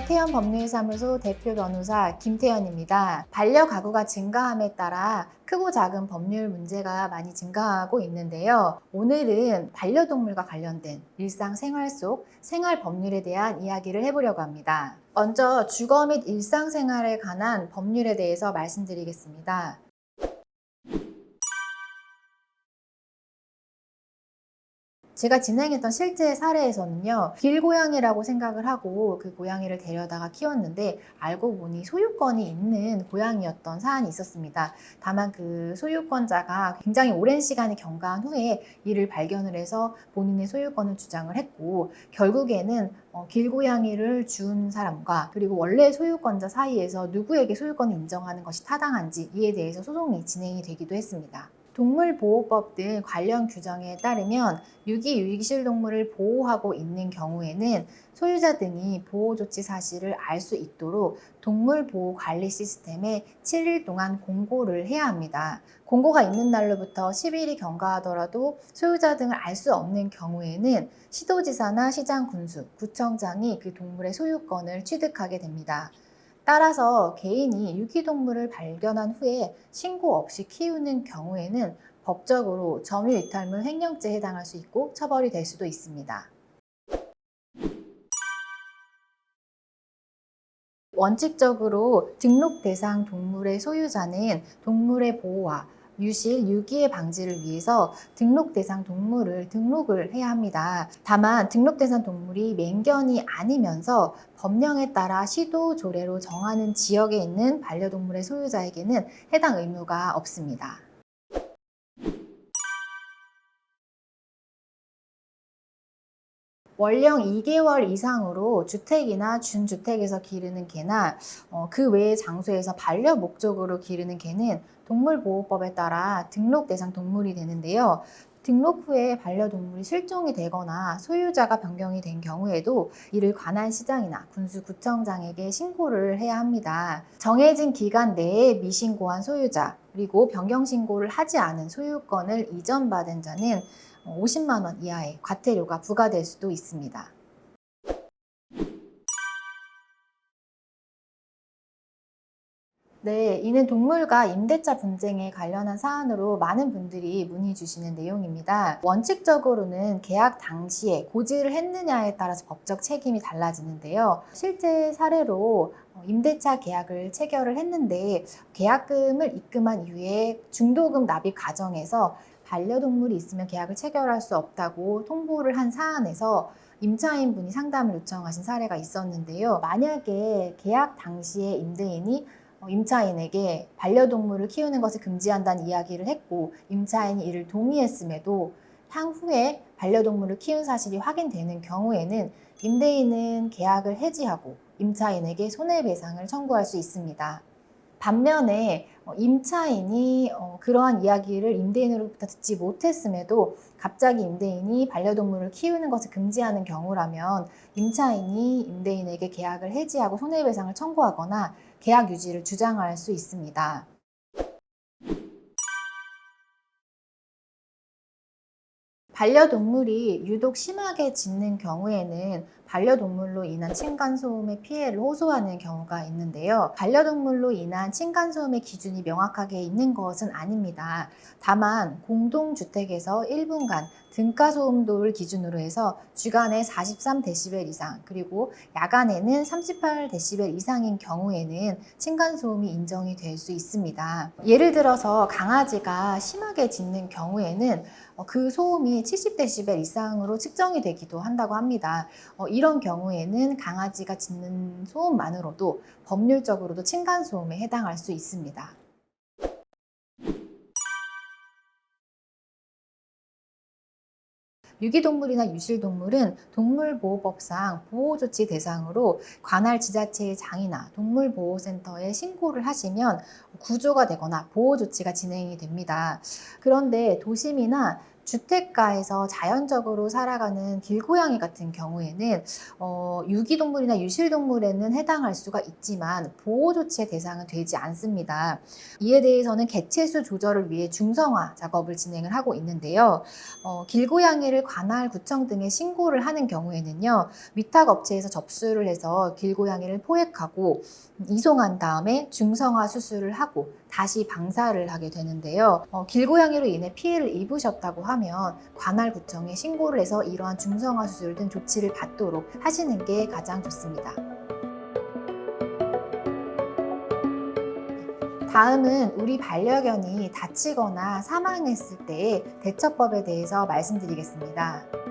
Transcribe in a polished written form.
태연법률사무소 대표 변호사 김태연입니다. 반려가구가 증가함에 따라 크고 작은 법률 문제가 많이 증가하고 있는데요. 오늘은 반려동물과 관련된 일상생활 속 생활 법률에 대한 이야기를 해보려고 합니다. 먼저 주거 및 일상생활에 관한 법률에 대해서 말씀드리겠습니다. 제가 진행했던 실제 사례에서는요, 길고양이라고 생각을 하고 그 고양이를 데려다가 키웠는데 알고 보니 소유권이 있는 고양이였던 사안이 있었습니다. 다만 그 소유권자가 굉장히 오랜 시간이 경과한 후에 이를 발견을 해서 본인의 소유권을 주장을 했고, 결국에는 길고양이를 준 사람과 그리고 원래 소유권자 사이에서 누구에게 소유권을 인정하는 것이 타당한지 이에 대해서 소송이 진행이 되기도 했습니다. 동물보호법 등 관련 규정에 따르면 유기실동물을 보호하고 있는 경우에는 소유자 등이 보호조치 사실을 알 수 있도록 동물보호관리 시스템에 7일 동안 공고를 해야 합니다. 공고가 있는 날로부터 10일이 경과하더라도 소유자 등을 알 수 없는 경우에는 시도지사나 시장군수, 구청장이 그 동물의 소유권을 취득하게 됩니다. 따라서 개인이 유기동물을 발견한 후에 신고 없이 키우는 경우에는 법적으로 점유이탈물 횡령죄에 해당할 수 있고 처벌이 될 수도 있습니다. 원칙적으로 등록 대상 동물의 소유자는 동물의 보호와 유실, 유기의 방지를 위해서 등록 대상 동물을 등록을 해야 합니다. 다만 등록 대상 동물이 맹견이 아니면서 법령에 따라 시도 조례로 정하는 지역에 있는 반려동물의 소유자에게는 해당 의무가 없습니다. 월령 2개월 이상으로 주택이나 준주택에서 기르는 개나 그 외의 장소에서 반려 목적으로 기르는 개는 동물보호법에 따라 등록 대상 동물이 되는데요. 등록 후에 반려동물이 실종이 되거나 소유자가 변경이 된 경우에도 이를 관할 시장이나 군수구청장에게 신고를 해야 합니다. 정해진 기간 내에 미신고한 소유자, 그리고 변경신고를 하지 않은 소유권을 이전받은 자는 50만 원 이하의 과태료가 부과될 수도 있습니다. 네, 이는 동물과 임대차 분쟁에 관련한 사안으로 많은 분들이 문의 주시는 내용입니다. 원칙적으로는 계약 당시에 고지를 했느냐에 따라서 법적 책임이 달라지는데요. 실제 사례로 임대차 계약을 체결을 했는데 계약금을 입금한 이후에 중도금 납입 과정에서 반려동물이 있으면 계약을 체결할 수 없다고 통보를 한 사안에서 임차인분이 상담을 요청하신 사례가 있었는데요. 만약에 계약 당시에 임대인이 임차인에게 반려동물을 키우는 것을 금지한다는 이야기를 했고 임차인이 이를 동의했음에도 향후에 반려동물을 키운 사실이 확인되는 경우에는 임대인은 계약을 해지하고 임차인에게 손해배상을 청구할 수 있습니다. 반면에 임차인이 그러한 이야기를 임대인으로부터 듣지 못했음에도 갑자기 임대인이 반려동물을 키우는 것을 금지하는 경우라면 임차인이 임대인에게 계약을 해지하고 손해배상을 청구하거나 계약 유지를 주장할 수 있습니다. 반려동물이 유독 심하게 짖는 경우에는 반려동물로 인한 층간소음의 피해를 호소하는 경우가 있는데요. 반려동물로 인한 층간소음의 기준이 명확하게 있는 것은 아닙니다. 다만 공동주택에서 1분간 등가소음도를 기준으로 해서 주간에 43데시벨 이상 그리고 야간에는 38데시벨 이상인 경우에는 층간소음이 인정이 될 수 있습니다. 예를 들어서 강아지가 심하게 짖는 경우에는 그 소음이 70데시벨 이상으로 측정이 되기도 한다고 합니다. 이런 경우에는 강아지가 짖는 소음만으로도 법률적으로도 층간소음에 해당할 수 있습니다. 유기동물이나 유실동물은 동물보호법상 보호조치 대상으로 관할 지자체의 장이나 동물보호센터에 신고를 하시면 구조가 되거나 보호조치가 진행이 됩니다. 그런데 도심이나 주택가에서 자연적으로 살아가는 길고양이 같은 경우에는 유기동물이나 유실동물에는 해당할 수가 있지만 보호 조치의 대상은 되지 않습니다. 이에 대해서는 개체수 조절을 위해 중성화 작업을 진행을 하고 있는데요. 길고양이를 관할구청 등에 신고를 하는 경우에는요, 위탁업체에서 접수를 해서 길고양이를 포획하고 이송한 다음에 중성화 수술을 하고 다시 방사를 하게 되는데요. 길고양이로 인해 피해를 입으셨다고 하면 관할구청에 신고를 해서 이러한 중성화 수술 등 조치를 받도록 하시는 게 가장 좋습니다. 다음은 우리 반려견이 다치거나 사망했을 때의 대처법에 대해서 말씀드리겠습니다.